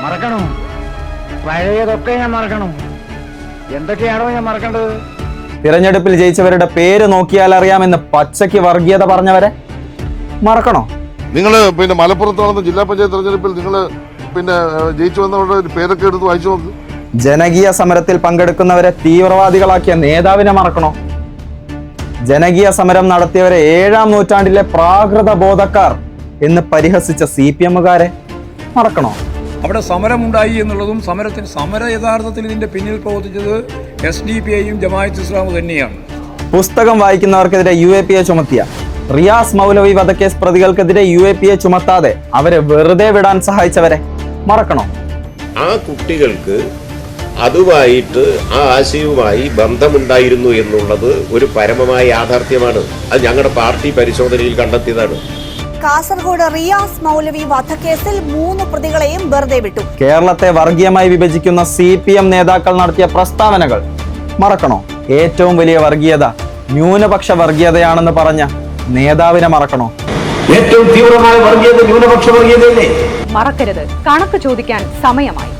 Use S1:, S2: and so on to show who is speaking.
S1: മറക്കണം. പഴയതൊക്കെ ഞാൻ മറക്കണം. എന്തൊക്കെയാണോ ഞാൻ മറക്കേണ്ടത്?
S2: തിരഞ്ഞെടുപ്പിൽ ജയിച്ചവരുടെ പേര് നോക്കിയാൽ അറിയാമെന്ന് പച്ചയ്ക്ക് വർഗീയത പറഞ്ഞവരെ മറക്കണോ?
S3: നിങ്ങൾ മലപ്പുറത്ത് നടന്ന ജില്ലാ പഞ്ചായത്ത് തെരഞ്ഞെടുപ്പിൽ നിങ്ങൾ ജയിച്ചു വന്നവരുടെ പേരൊക്കെ എടുത്ത് വായിച്ചു നോക്ക്.
S2: ജനകീയ സമരത്തിൽ പങ്കെടുക്കുന്നവരെ തീവ്രവാദികളാക്കിയ നേതാവിനെ മറക്കണോ? ജനകീയ സമരം നടത്തിയവരെ 7-ാം നൂറ്റാണ്ടിലെ പ്രാകൃത ബോധക്കാർ എന്ന് പരിഹസിച്ച CPM-കാരെ മറക്കണോ?
S4: അവിടെ സമരമുണ്ടായി എന്നുള്ളതും സമര യഥാർത്ഥത്തിൽ ഇതിന്റെ പിന്നിൽ പ്രവർത്തിച്ചത് SDPI-യും ജമാഅത്ത് ഇസ്ലാമും തന്നെയാണ്.
S2: പുസ്തകം വായിക്കുന്നവർക്കെതിരെ UAPA ചുമത്തിയ റിയാസ് മൗലവി വധക്കേസ് പ്രതികൾക്കെതിരെ UAPA ചുമത്താതെ അവരെ വെറുതെ വിടാൻ സഹായിച്ചവരെ മറക്കണോ?
S5: ആ കുട്ടികൾക്ക് അതുമായിട്ട് ആ ആശയവുമായി ബന്ധമുണ്ടായിരുന്നു എന്നുള്ളത് ഒരു പരമമായ യാഥാർത്ഥ്യമാണ്. അത് ഞങ്ങളുടെ പാർട്ടി പരിശോധനയിൽ കണ്ടെത്തിയതാണ്.
S6: കാസർഗോഡ് റിയാസ് മൗലവി വധക്കേസിൽ 3 പ്രതികളെയും വെറുതെ വിട്ടു.
S2: കേരളത്തെ വർഗീയമായി വിഭജിക്കുന്ന CPM നേതാക്കൾ നടത്തിയ പ്രസ്താവനകൾ മറക്കണോ? ഏറ്റവും വലിയ വർഗീയത ന്യൂനപക്ഷ വർഗീയതയാണെന്ന് പറഞ്ഞ നേതാവിനെ മറക്കണോ?
S1: ഏറ്റവും തീവ്രമായ വർഗീയത ന്യൂനപക്ഷ വർഗീയതയല്ലേ?
S7: മറക്കരുത്, കണക്ക് ചോദിക്കാൻ സമയമായി.